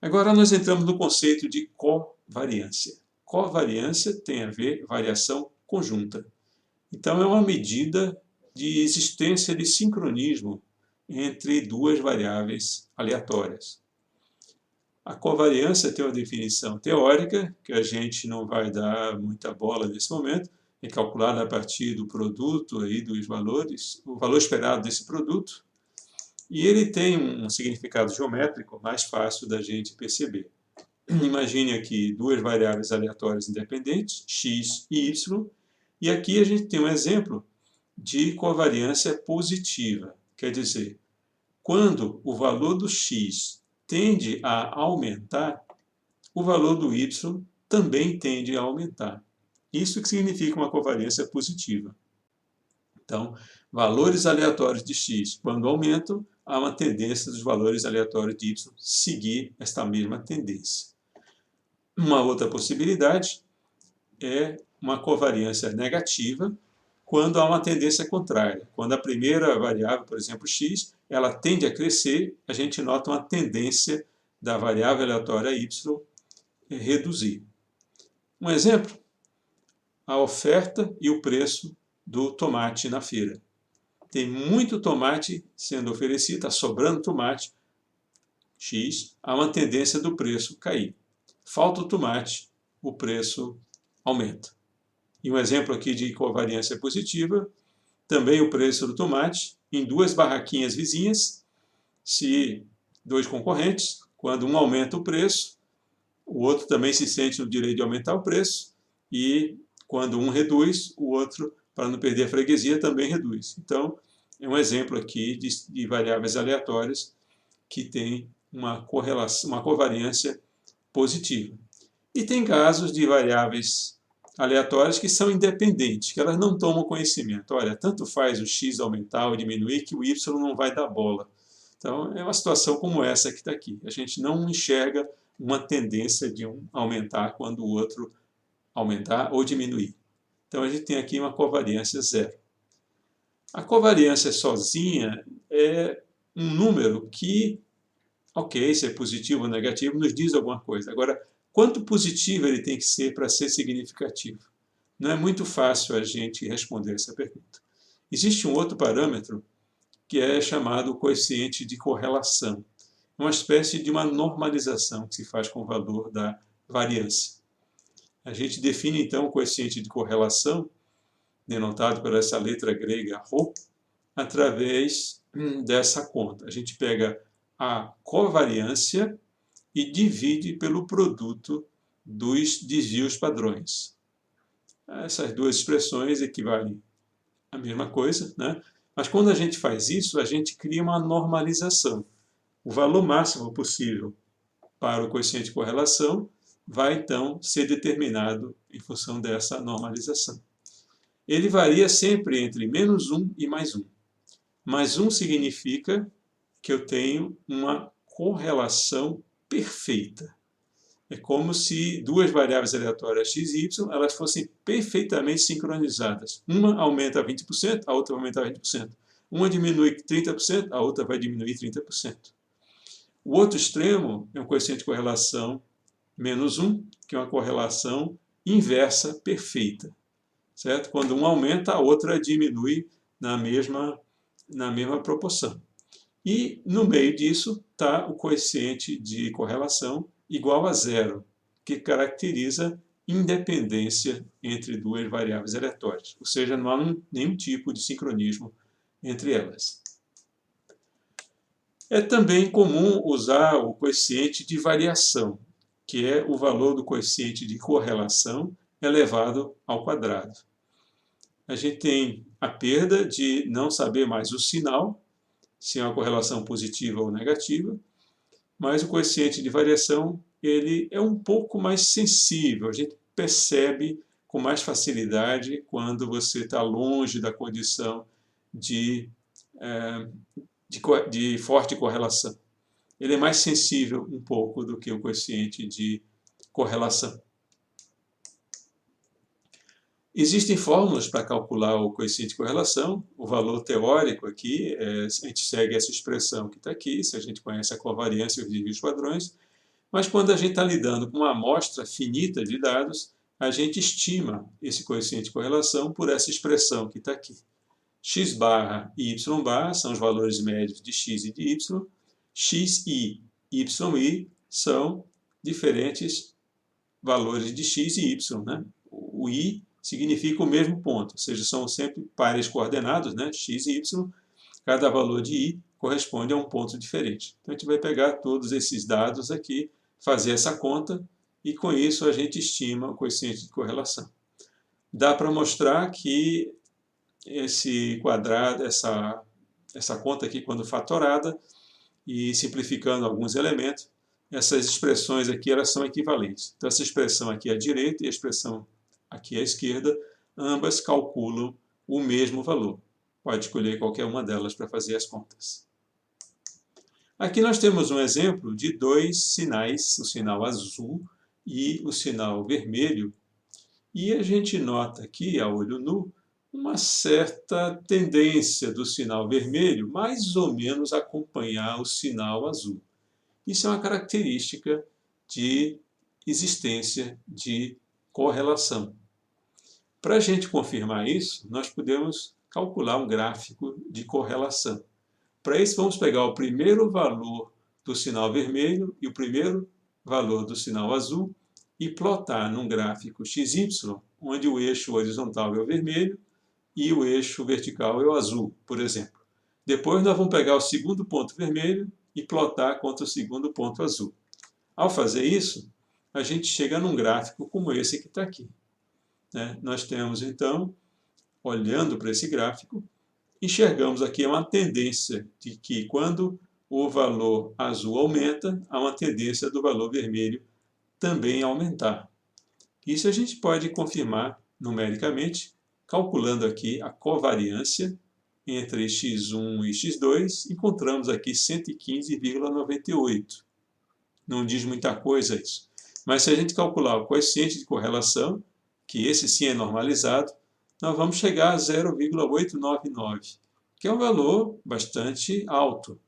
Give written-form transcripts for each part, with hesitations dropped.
Agora nós entramos no conceito de covariância. Covariância tem a ver com variação conjunta. Então é uma medida de existência de sincronismo entre duas variáveis aleatórias. A covariância tem uma definição teórica, que a gente não vai dar muita bola nesse momento, é calculada a partir do produto aí dos valores, o valor esperado desse produto, e ele tem um significado geométrico mais fácil da gente perceber. Imagine aqui duas variáveis aleatórias independentes, x e y, e aqui a gente tem um exemplo de covariância positiva, quer dizer, quando o valor do x tende a aumentar, o valor do y também tende a aumentar. Isso que significa uma covariância positiva. Então, valores aleatórios de x, quando aumentam, há uma tendência dos valores aleatórios de y seguir esta mesma tendência. Uma outra possibilidade é uma covariância negativa, quando há uma tendência contrária. Quando a primeira variável, por exemplo, x, ela tende a crescer, a gente nota uma tendência da variável aleatória y reduzir. Um exemplo, a oferta e o preço do tomate na feira. Tem muito tomate sendo oferecido, está sobrando tomate, x, há uma tendência do preço cair. Falta o tomate, o preço aumenta. E um exemplo aqui de covariância positiva, também o preço do tomate, em duas barraquinhas vizinhas, se dois concorrentes, quando um aumenta o preço, o outro também se sente no direito de aumentar o preço, e quando um reduz, o outro, para não perder a freguesia, também reduz. Então, é um exemplo aqui de variáveis aleatórias que tem uma correlação, uma covariância positiva. E tem casos de variáveis aleatórias que são independentes, que elas não tomam conhecimento. Olha, tanto faz o x aumentar ou diminuir que o y não vai dar bola. Então, é uma situação como essa que está aqui. A gente não enxerga uma tendência de um aumentar quando o outro aumentar ou diminuir. Então, a gente tem aqui uma covariância zero. A covariância sozinha é um número que, ok, se é positivo ou negativo, nos diz alguma coisa. Agora, quanto positivo ele tem que ser para ser significativo? Não é muito fácil a gente responder essa pergunta. Existe um outro parâmetro que é chamado coeficiente de correlação. É uma espécie de uma normalização que se faz com o valor da variância. A gente define, então, o coeficiente de correlação, denotado por essa letra grega ρ, através dessa conta. A gente pega a covariância e divide pelo produto dos desvios padrões. Essas duas expressões equivalem à mesma coisa, né? Mas quando a gente faz isso, a gente cria uma normalização. O valor máximo possível para o coeficiente de correlação vai, então, ser determinado em função dessa normalização. Ele varia sempre entre -1 e +1. +1 significa que eu tenho uma correlação perfeita. É como se duas variáveis aleatórias x e y elas fossem perfeitamente sincronizadas. Uma aumenta 20%, a outra vai aumentar 20%. Uma diminui 30%, a outra vai diminuir 30%. O outro extremo é um coeficiente de correlação -1, que é uma correlação inversa perfeita. Certo? Quando um aumenta, a outra diminui na mesma proporção. E no meio disso está o coeficiente de correlação igual a zero, que caracteriza independência entre duas variáveis aleatórias, ou seja, não há nenhum tipo de sincronismo entre elas. É também comum usar o coeficiente de variação, que é o valor do coeficiente de correlação elevado ao quadrado. A gente tem a perda de não saber mais o sinal, se é uma correlação positiva ou negativa, mas o coeficiente de variação ele é um pouco mais sensível, a gente percebe com mais facilidade quando você está longe da condição de forte correlação. Ele é mais sensível um pouco do que o coeficiente de correlação. Existem fórmulas para calcular o coeficiente de correlação. O valor teórico aqui, a gente segue essa expressão que está aqui, se a gente conhece a covariância e os desvios padrões. Mas quando a gente está lidando com uma amostra finita de dados, a gente estima esse coeficiente de correlação por essa expressão que está aqui. X barra e Y barra são os valores médios de X e de Y. XI e YI são diferentes valores de X e Y. Né? O I significa o mesmo ponto, ou seja, são sempre pares coordenados, né? X e Y. Cada valor de I corresponde a um ponto diferente. Então, a gente vai pegar todos esses dados aqui, fazer essa conta, e com isso a gente estima o coeficiente de correlação. Dá para mostrar que esse quadrado, essa conta aqui, quando fatorada, e simplificando alguns elementos, essas expressões aqui elas são equivalentes. Então, essa expressão aqui à direita e a expressão aqui à esquerda, ambas calculam o mesmo valor. Pode escolher qualquer uma delas para fazer as contas. Aqui nós temos um exemplo de dois sinais, o sinal azul e o sinal vermelho. E a gente nota aqui, a olho nu, uma certa tendência do sinal vermelho mais ou menos acompanhar o sinal azul. Isso é uma característica de existência de correlação. Para a gente confirmar isso, nós podemos calcular um gráfico de correlação. Para isso, vamos pegar o primeiro valor do sinal vermelho e o primeiro valor do sinal azul e plotar num gráfico XY, onde o eixo horizontal é o vermelho e o eixo vertical é o azul, por exemplo. Depois nós vamos pegar o segundo ponto vermelho e plotar contra o segundo ponto azul. Ao fazer isso, a gente chega num gráfico como esse que está aqui. Nós temos, então, olhando para esse gráfico, enxergamos aqui uma tendência de que quando o valor azul aumenta, há uma tendência do valor vermelho também aumentar. Isso a gente pode confirmar numericamente, calculando aqui a covariância entre x1 e x2, encontramos aqui 115,98. Não diz muita coisa isso. Mas se a gente calcular o coeficiente de correlação, que esse sim é normalizado, nós vamos chegar a 0,899, que é um valor bastante alto.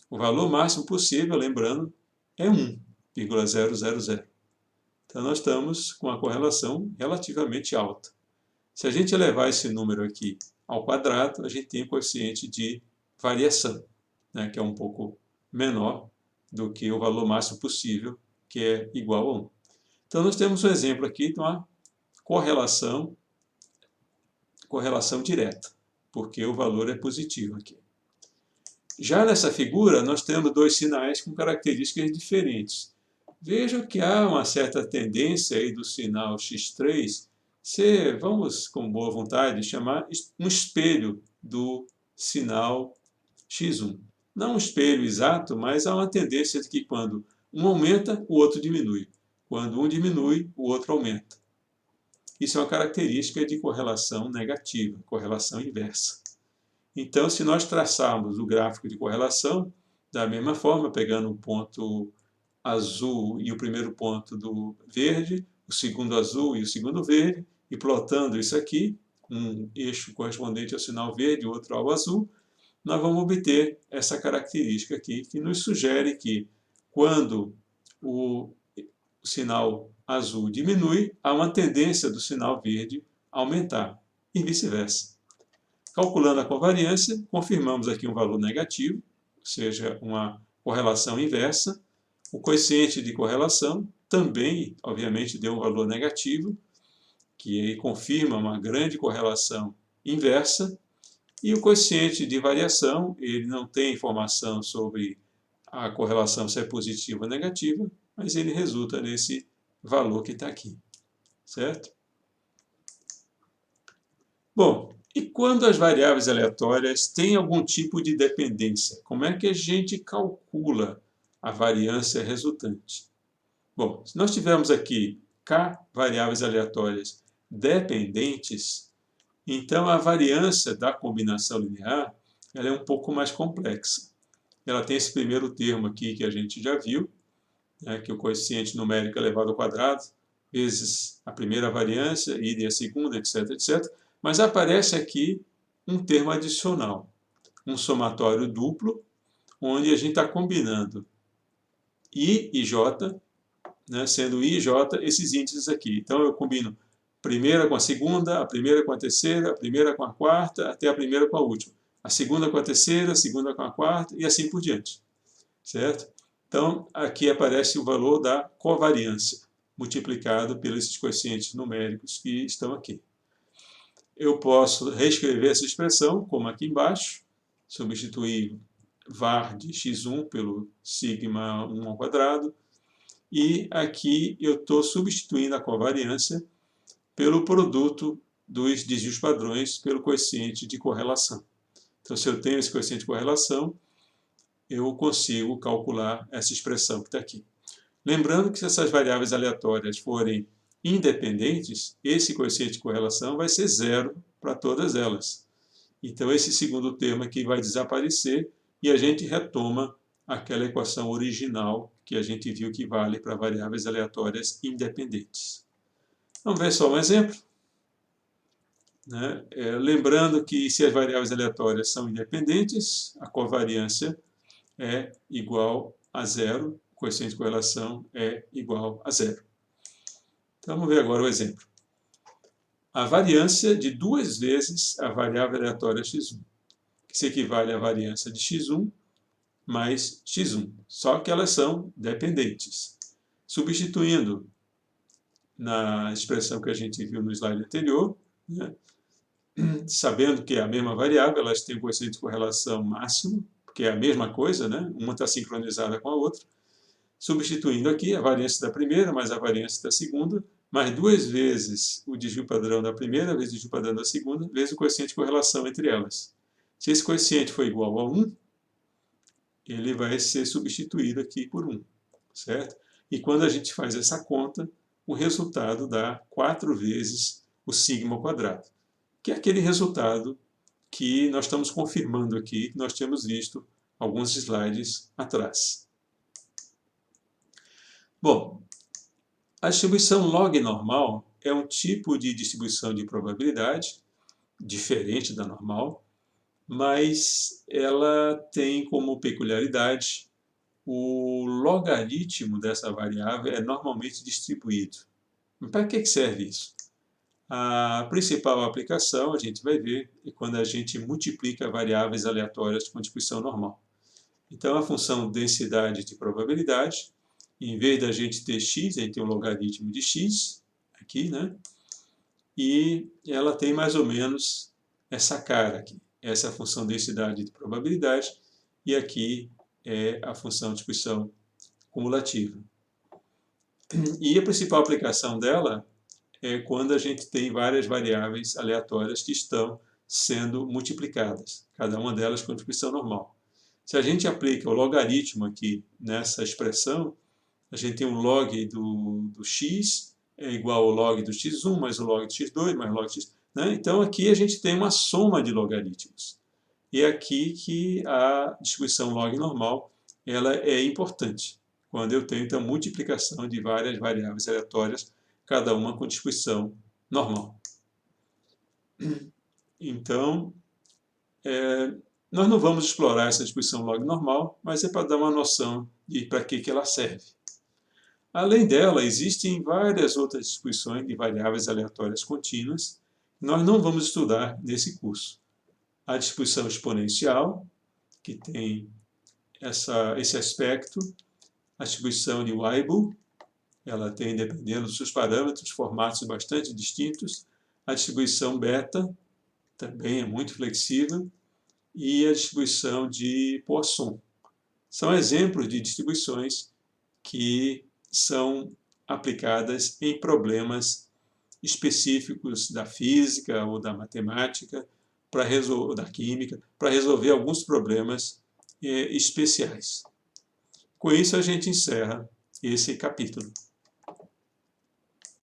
O valor máximo possível, lembrando, é 1,000. Então, nós estamos com uma correlação relativamente alta. Se a gente elevar esse número aqui ao quadrado, a gente tem um coeficiente de variação, que é um pouco menor do que o valor máximo possível, que é igual a 1. Então, nós temos um exemplo aqui de uma correlação direta, porque o valor é positivo aqui. Já nessa figura, nós temos dois sinais com características diferentes. Veja que há uma certa tendência aí do sinal X3 ser, vamos com boa vontade, chamar um espelho do sinal X1. Não um espelho exato, mas há uma tendência de que quando um aumenta, o outro diminui. Quando um diminui, o outro aumenta. Isso é uma característica de correlação negativa, correlação inversa. Então, se nós traçarmos o gráfico de correlação, da mesma forma, pegando o ponto azul e o primeiro ponto do verde, o segundo azul e o segundo verde, e plotando isso aqui, um eixo correspondente ao sinal verde e outro ao azul, nós vamos obter essa característica aqui, que nos sugere que quando o sinal azul diminui, há uma tendência do sinal verde aumentar, e vice-versa. Calculando a covariância, confirmamos aqui um valor negativo, ou seja, uma correlação inversa. O coeficiente de correlação também, obviamente, deu um valor negativo, que confirma uma grande correlação inversa. E o coeficiente de variação, ele não tem informação sobre a correlação se é positiva ou negativa, mas ele resulta nesse valor que está aqui, certo? Bom, e quando as variáveis aleatórias têm algum tipo de dependência, como é que a gente calcula a variância resultante? Bom, se nós tivermos aqui k variáveis aleatórias dependentes, então a variância da combinação linear ela é um pouco mais complexa. Ela tem esse primeiro termo aqui que a gente já viu, que o coeficiente numérico elevado ao quadrado, vezes a primeira variância, e a segunda, etc, etc. Mas aparece aqui um termo adicional, um somatório duplo, onde a gente está combinando I e J, né, sendo I e J esses índices aqui. Então eu combino a primeira com a segunda, a primeira com a terceira, a primeira com a quarta, até a primeira com a última. A segunda com a terceira, a segunda com a quarta e assim por diante. Certo? Então, aqui aparece o valor da covariância, multiplicado pelos quocientes numéricos que estão aqui. Eu posso reescrever essa expressão, como aqui embaixo, substituir var de x1 pelo sigma 1 ao quadrado, e aqui eu estou substituindo a covariância pelo produto dos desvios padrões pelo coeficiente de correlação. Então, se eu tenho esse coeficiente de correlação, eu consigo calcular essa expressão que está aqui. Lembrando que se essas variáveis aleatórias forem independentes, esse coeficiente de correlação vai ser zero para todas elas. Então, esse segundo termo aqui vai desaparecer e a gente retoma aquela equação original que a gente viu que vale para variáveis aleatórias independentes. Vamos ver só um exemplo. Né? Lembrando que se as variáveis aleatórias são independentes, a covariância é igual a zero, o coeficiente de correlação é igual a zero. Então, vamos ver agora o exemplo. A variância de 2 vezes a variável aleatória x1, que se equivale à variância de x1 mais x1, só que elas são dependentes. Substituindo na expressão que a gente viu no slide anterior, né, sabendo que é a mesma variável, elas têm um coeficiente de correlação máximo, porque é a mesma coisa, né? Uma está sincronizada com a outra. Substituindo aqui a variância da primeira mais a variância da segunda, mais 2 vezes o desvio padrão da primeira, vezes o desvio padrão da segunda, vezes o coeficiente de correlação entre elas. Se esse coeficiente for igual a 1, ele vai ser substituído aqui por 1, certo? E quando a gente faz essa conta, o resultado dá 4 vezes o sigma ao quadrado, que é aquele resultado que nós estamos confirmando aqui, que nós tínhamos visto alguns slides atrás. Bom, a distribuição log normal é um tipo de distribuição de probabilidade, diferente da normal, mas ela tem como peculiaridade o logaritmo dessa variável é normalmente distribuído. Para que serve isso? A principal aplicação, a gente vai ver, é quando a gente multiplica variáveis aleatórias com distribuição normal. Então, a função densidade de probabilidade, em vez da gente ter x, a gente tem um logaritmo de x, aqui, né? E ela tem mais ou menos essa cara aqui. Essa é a função densidade de probabilidade, e aqui é a função de distribuição cumulativa. E a principal aplicação dela é quando a gente tem várias variáveis aleatórias que estão sendo multiplicadas, cada uma delas com distribuição normal. Se a gente aplica o logaritmo aqui nessa expressão, a gente tem um log do x é igual ao log do x1 mais o log do x2 mais o log do x. Né? Então aqui a gente tem uma soma de logaritmos. E é aqui que a distribuição log normal ela é importante, quando eu tenho então multiplicação de várias variáveis aleatórias, cada uma com distribuição normal. Então, nós não vamos explorar essa distribuição log normal, mas é para dar uma noção de para que ela serve. Além dela, existem várias outras distribuições de variáveis aleatórias contínuas que nós não vamos estudar nesse curso. A distribuição exponencial, que tem esse aspecto, a distribuição de Weibull, ela tem, dependendo dos seus parâmetros, formatos bastante distintos. A distribuição beta também é muito flexível. E a distribuição de Poisson. São exemplos de distribuições que são aplicadas em problemas específicos da física ou da matemática, ou da química, para resolver alguns problemas especiais. Com isso, a gente encerra esse capítulo.